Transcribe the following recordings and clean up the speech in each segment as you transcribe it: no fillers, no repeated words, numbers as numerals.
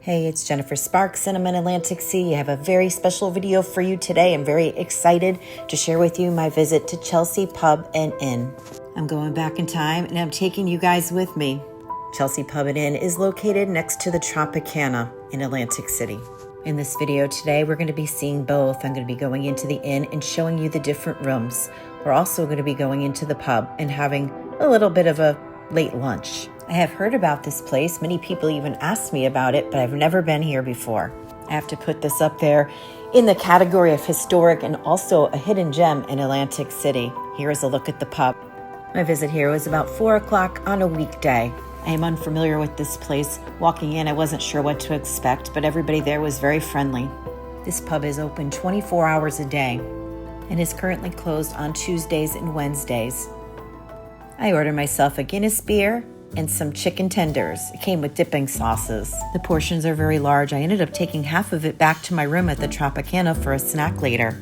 Hey, it's Jennifer Sparks and I'm in Atlantic City. I have a very special video for you today. I'm very excited to share with you my visit to Chelsea Pub and Inn. I'm going back in time and I'm taking you guys with me. Chelsea Pub and Inn is located next to the Tropicana in Atlantic City. In this video today, we're going to be seeing both. I'm going to be going into the inn and showing you the different rooms. We're also going to be going into the pub and having a little bit of a late lunch. I have heard about this place. Many people even asked me about it, but I've never been here before. I have to put this up there in the category of historic and also a hidden gem in Atlantic City. Here is a look at the pub. My visit here was about 4 o'clock on a weekday. I am unfamiliar with this place. Walking in, I wasn't sure what to expect, but everybody there was very friendly. This pub is open 24 hours a day and is currently closed on Tuesdays and Wednesdays. I ordered myself a Guinness beer and some chicken tenders. It came with dipping sauces. The portions are very large. I ended up taking half of it back to my room at the Tropicana for a snack later.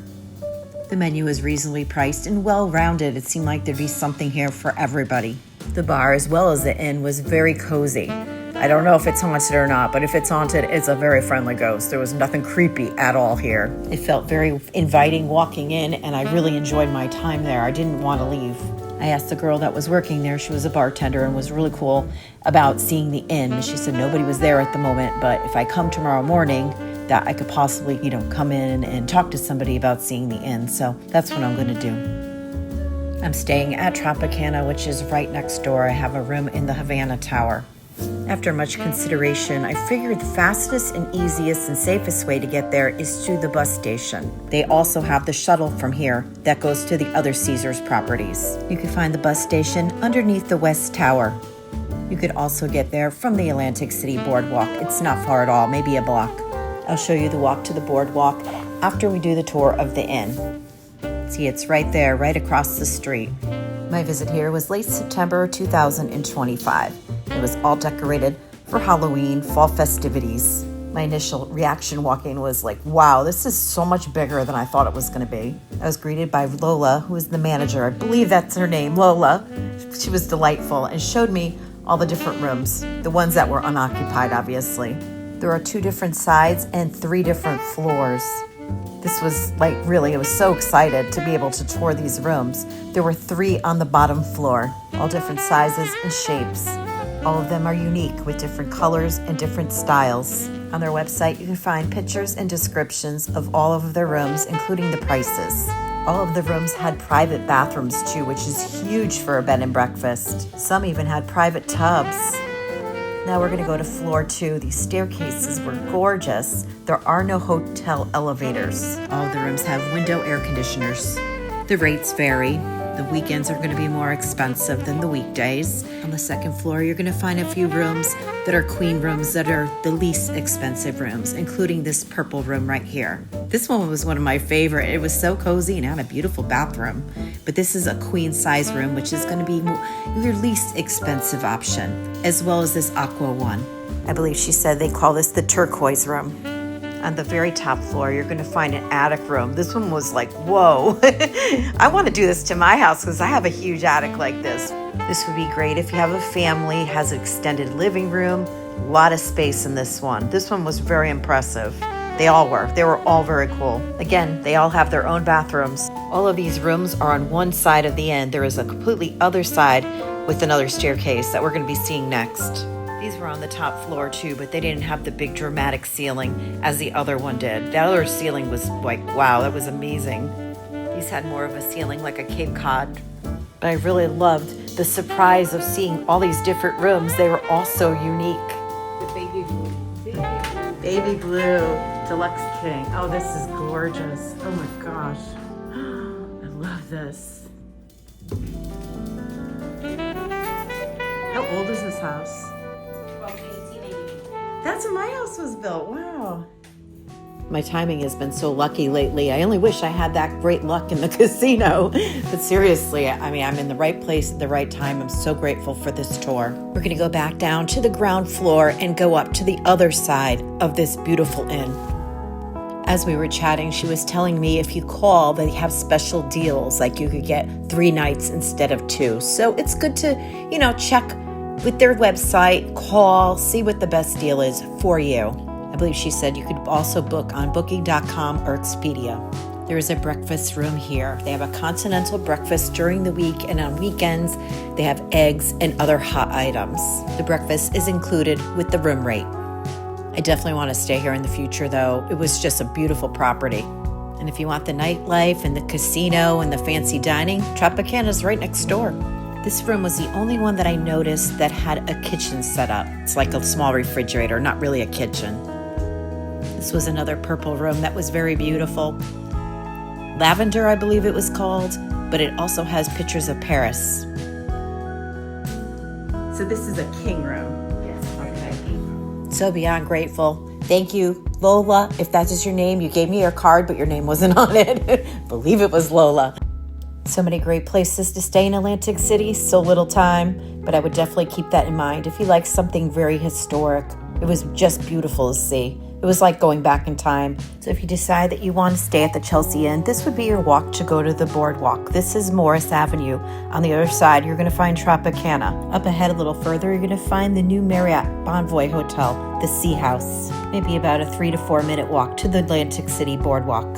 The menu is reasonably priced and well-rounded. It seemed like there'd be something here for everybody. The bar, as well as the inn, was very cozy. I don't know if it's haunted or not, but if it's haunted, it's a very friendly ghost. There was nothing creepy at all here. It felt very inviting walking in, and I really enjoyed my time there. I didn't want to leave. I asked the girl that was working there, she was a bartender and was really cool about seeing the inn. She said nobody was there at the moment, but if I come tomorrow morning, that I could possibly, come in and talk to somebody about seeing the inn. So that's what I'm going to do. I'm staying at Tropicana, which is right next door. I have a room in the Havana Tower. After much consideration, I figured the fastest and easiest and safest way to get there is to the bus station. They also have the shuttle from here that goes to the other Caesars properties. You can find the bus station underneath the West Tower. You could also get there from the Atlantic City Boardwalk. It's not far at all, maybe a block. I'll show you the walk to the boardwalk after we do the tour of the inn. See, it's right there, right across the street. My visit here was late September 2025. It was all decorated for Halloween, fall festivities. My initial reaction walking was like, wow, this is so much bigger than I thought it was going to be. I was greeted by Lola, who is the manager. I believe that's her name, Lola. She was delightful and showed me all the different rooms, the ones that were unoccupied, obviously. There are 2 different sides and 3 different floors. This was I was so excited to be able to tour these rooms. There were 3 on the bottom floor, all different sizes and shapes. All of them are unique with different colors and different styles. On their website, you can find pictures and descriptions of all of their rooms, including the prices. All of the rooms had private bathrooms too, which is huge for a bed and breakfast. Some even had private tubs. Now we're going to go to floor 2. These staircases were gorgeous. There are no hotel elevators. All of the rooms have window air conditioners. The rates vary. The weekends are going to be more expensive than the weekdays. On the second floor, you're going to find a few rooms that are queen rooms that are the least expensive rooms, including this purple room right here. This one was one of my favorite. It was so cozy and had a beautiful bathroom. But this is a queen size room, which is going to be your least expensive option, as well as this aqua one. I believe she said they call this the turquoise room. On the very top floor, you're going to find an attic room. This one was like, whoa. I want to do this to my house because I have a huge attic like this. This would be great if you have a family, has an extended living room, a lot of space in this one. This one was very impressive. They all were. They were all very cool. Again, they all have their own bathrooms. All of these rooms are on one side of the inn. There is a completely other side with another staircase that we're going to be seeing next. These were on the top floor too, but they didn't have the big dramatic ceiling as the other one did. The other ceiling was like, wow, that was amazing. These had more of a ceiling like a Cape Cod. But I really loved the surprise of seeing all these different rooms. They were all so unique. The baby blue. Baby blue, deluxe king. Oh, this is gorgeous. Oh my gosh. I love this. How old is this house? That's when my house was built. Wow. My timing has been so lucky lately. I only wish I had that great luck in the casino. But seriously, I'm in the right place at the right time. I'm so grateful for this tour. We're going to go back down to the ground floor and go up to the other side of this beautiful inn. As we were chatting, she was telling me if you call, they have special deals. Like you could get 3 nights instead of 2. So it's good to, check with their website, call, see what the best deal is for you. I believe she said you could also book on booking.com or Expedia. There is a breakfast room here. They have a continental breakfast during the week, and on weekends, they have eggs and other hot items. The breakfast is included with the room rate. I definitely want to stay here in the future, though. It was just a beautiful property. And if you want the nightlife and the casino and the fancy dining, Tropicana is right next door. This room was the only one that I noticed that had a kitchen set up. It's like a small refrigerator, not really a kitchen. This was another purple room that was very beautiful. Lavender, I believe it was called, but it also has pictures of Paris. So this is a king room. Yes. Okay. So beyond grateful. Thank you, Lola. If that is your name, you gave me your card, but your name wasn't on it. Believe it was Lola. So many great places to stay in Atlantic City, so little time, but I would definitely keep that in mind if you like something very historic. It was just beautiful to see. It was like going back in time. So if you decide that you want to stay at the Chelsea Inn, this would be your walk to go to the boardwalk. This is Morris Avenue. On the other side, you're going to find Tropicana. Up ahead a little further, you're going to find the new Marriott Bonvoy Hotel, the Sea House. Maybe about a 3 to 4 minute walk to the Atlantic City boardwalk.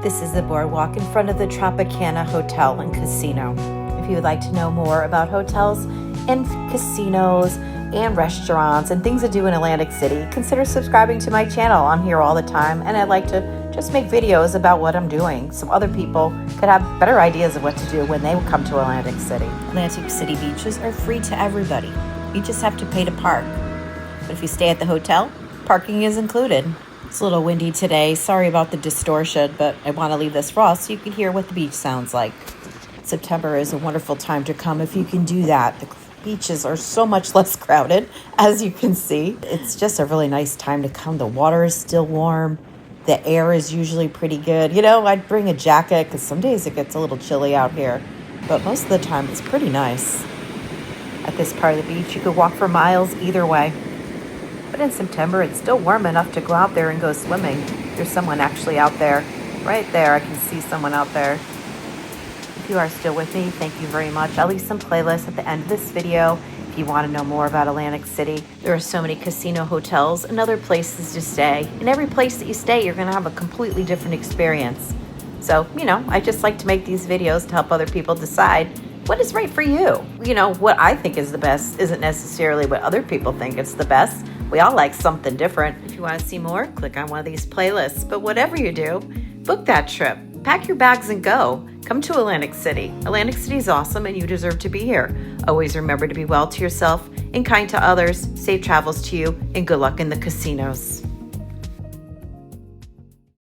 This is the boardwalk in front of the Tropicana Hotel and Casino. If you would like to know more about hotels and casinos and restaurants and things to do in Atlantic City, consider subscribing to my channel. I'm here all the time, and I like to just make videos about what I'm doing so other people could have better ideas of what to do when they come to Atlantic City. Atlantic City beaches are free to everybody. You just have to pay to park. But if you stay at the hotel, parking is included. It's a little windy today. Sorry about the distortion, but I want to leave this raw so you can hear what the beach sounds like. September is a wonderful time to come if you can do that. The beaches are so much less crowded, as you can see. It's just a really nice time to come. The water is still warm. The air is usually pretty good. You know, I'd bring a jacket because some days it gets a little chilly out here, but most of the time it's pretty nice. At this part of the beach, you could walk for miles either way. But in September, it's still warm enough to go out there and go swimming. There's someone actually out there. Right there, I can see someone out there. If you are still with me, thank you very much. I'll leave some playlists at the end of this video if you want to know more about Atlantic City. There are so many casino hotels and other places to stay. In every place that you stay, you're going to have a completely different experience. So, you know, I just like to make these videos to help other people decide what is right for you. You know, what I think is the best isn't necessarily what other people think is the best. We all like something different. If you want to see more, click on one of these playlists. But whatever you do, book that trip. Pack your bags and go. Come to Atlantic City. Atlantic City is awesome and you deserve to be here. Always remember to be well to yourself and kind to others. Safe travels to you and good luck in the casinos.